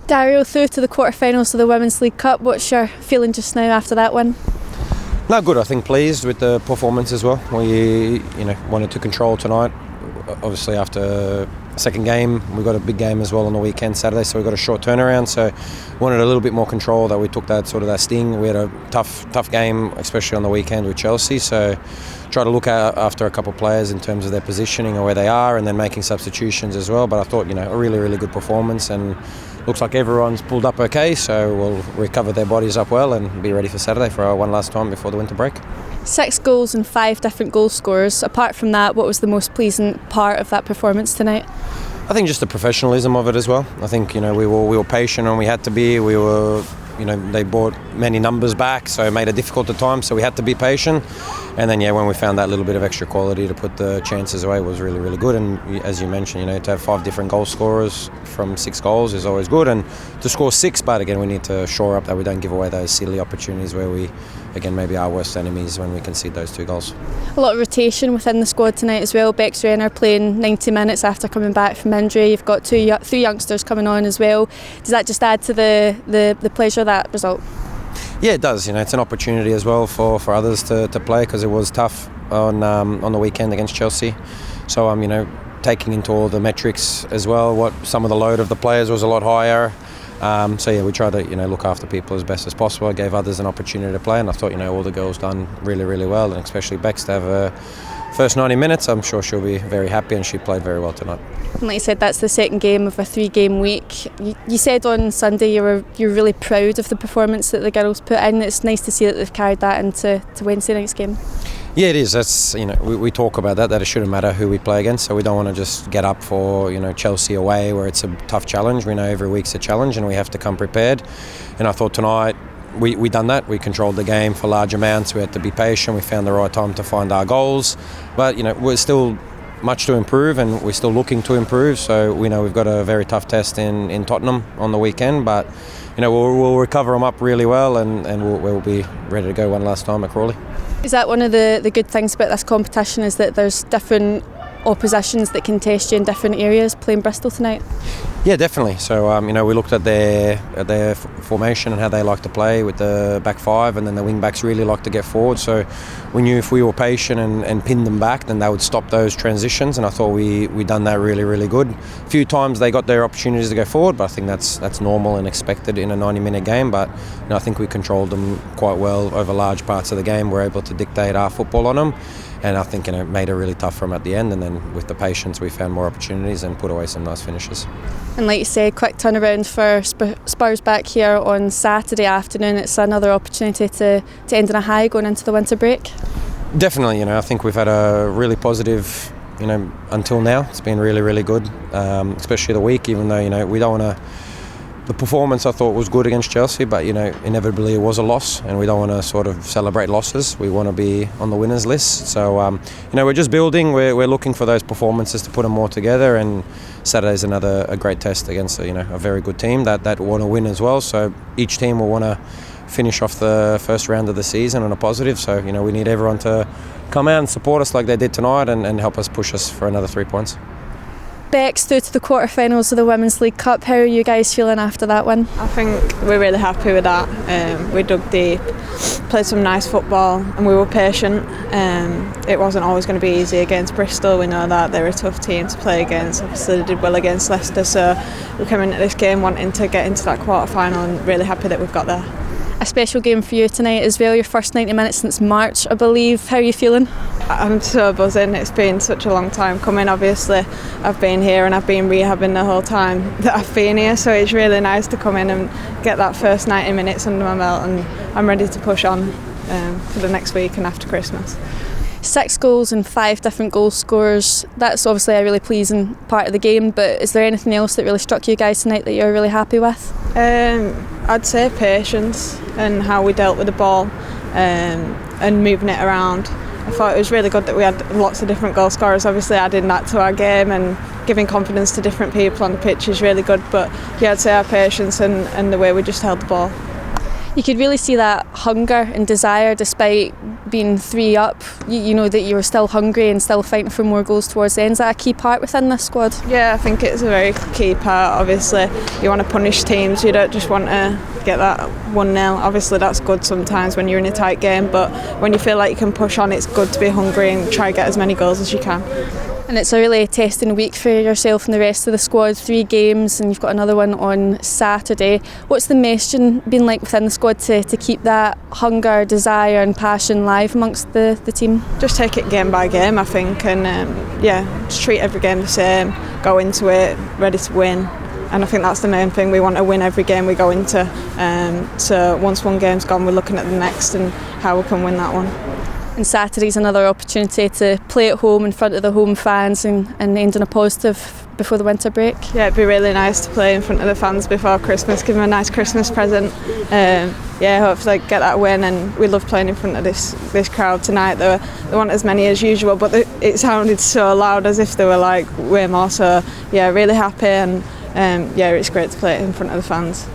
Dario through to the quarterfinals of the Women's League Cup. What's your feeling just now after that win? No, good. I think pleased with the performance as well. We, wanted to control tonight. Obviously, after second game, we got a big game as well on the weekend, Saturday. So we got a short turnaround. So wanted a little bit more control. That we took that sting. We had a tough game, especially on the weekend with Chelsea. So try to look after a couple of players in terms of their positioning or where they are, and then making substitutions as well. But I thought, a really good performance, and looks like everyone's pulled up okay, so we'll recover their bodies up well and be ready for Saturday for our one last time before the winter break. 6 goals and 5 different goal scorers. Apart from that, what was the most pleasing part of that performance tonight? I think just the professionalism of it as well. I think, we were patient and we had to be. We were, they brought many numbers back, so it made it difficult at times, so we had to be patient. And then, when we found that little bit of extra quality to put the chances away, was really good. And as you mentioned, to have 5 different goal scorers from 6 goals is always good. And to score 6, but again, we need to shore up that we don't give away those silly opportunities where we, again, maybe our worst enemies when we concede those 2 goals. A lot of rotation within the squad tonight as well. Rayner playing 90 minutes after coming back from injury. You've got 3 youngsters coming on as well. Does that just add to the pleasure of that result? Yeah, it does. It's an opportunity as well for others to play, because it was tough on the weekend against Chelsea. So taking into all the metrics as well, what some of the load of the players was a lot higher. We try to look after people as best as possible. I gave others an opportunity to play, and I thought all the girls done really well, and especially Bex to have her first 90 minutes. I'm sure she'll be very happy, and she played very well tonight. And like you said, that's the second game of a 3-game week. You said on Sunday you're really proud of the performance that the girls put in. It's nice to see that they've carried that into Wednesday night's game. Yeah, it is. That's we talk about that it shouldn't matter who we play against. So we don't want to just get up for Chelsea away, where it's a tough challenge. We know every week's a challenge, and we have to come prepared. And I thought tonight we done that. We controlled the game for large amounts. We had to be patient. We found the right time to find our goals. But we're still much to improve, and we're still looking to improve. So we know we've got a very tough test in Tottenham on the weekend, but we'll recover them up really well, and we'll be ready to go one last time at Crawley. Is that one of the good things about this competition, is that there's different oppositions that can test you in different areas playing Bristol tonight? Yeah, definitely. So we looked at their formation and how they like to play with the back 5, and then the wing backs really like to get forward. So we knew if we were patient and pinned them back, then they would stop those transitions. And I thought we done that really good. A few times they got their opportunities to go forward, but I think that's normal and expected in a 90-minute game. But I think we controlled them quite well over large parts of the game. We're able to dictate our football on them. And I think it made it really tough for them at the end, and then with the patience we found more opportunities and put away some nice finishes. And like you said, quick turnaround for Spurs back here on Saturday afternoon. It's another opportunity to end on a high going into the winter break. Definitely, I think we've had a really positive, until now. It's been really good, especially the week, even though, we don't want to. The performance I thought was good against Chelsea, but inevitably it was a loss, and we don't want to sort of celebrate losses. We want to be on the winners list. So we're just building. We're looking for those performances to put them more together, and Saturday's a great test against a very good team that want to win as well. So each team will want to finish off the first round of the season on a positive. So we need everyone to come out and support us like they did tonight, and help us push us for another 3 points. Bex through to the quarterfinals of the Women's League Cup. How are you guys feeling after that win? I think we're really happy with that. We dug deep, played some nice football, and we were patient. It wasn't always going to be easy against Bristol. We know that they're a tough team to play against. Obviously they did well against Leicester, so we came into this game wanting to get into that quarter-final, and really happy that we've got there. A special game for you tonight as well, your first 90 minutes since March, I believe. How are you feeling? I'm so buzzing. It's been such a long time coming. Obviously I've been here and I've been rehabbing the whole time that I've been here, so it's really nice to come in and get that first 90 minutes under my belt, and I'm ready to push on for the next week and after Christmas. 6 goals and 5 different goal scorers. That's obviously a really pleasing part of the game, but is there anything else that really struck you guys tonight that you're really happy with? I'd say patience and how we dealt with the ball and moving it around. I thought it was really good that we had lots of different goal scorers, obviously adding that to our game and giving confidence to different people on the pitch is really good. But yeah, I'd say our patience and the way we just held the ball. You could really see that hunger and desire despite being 3 up. You know that you were still hungry and still fighting for more goals towards the end. Is that a key part within this squad? Yeah, I think it's a very key part. Obviously, you want to punish teams. You don't just want to get that 1-0. Obviously, that's good sometimes when you're in a tight game, but when you feel like you can push on, it's good to be hungry and try to get as many goals as you can. And it's a really testing week for yourself and the rest of the squad. 3 games and you've got another one on Saturday. What's the messaging been like within the squad to keep that hunger, desire and passion live amongst the team? Just take it game by game, I think, and just treat every game the same, go into it ready to win. And I think that's the main thing. We want to win every game we go into. So once one game's gone, we're looking at the next and how we can win that one. And Saturday's another opportunity to play at home in front of the home fans and end on a positive before the winter break. Yeah, it'd be really nice to play in front of the fans before Christmas, give them a nice Christmas present. Hopefully get that win, and we love playing in front of this crowd tonight. They want as many as usual, but it sounded so loud as if they were like way more. So yeah, really happy, and it's great to play in front of the fans.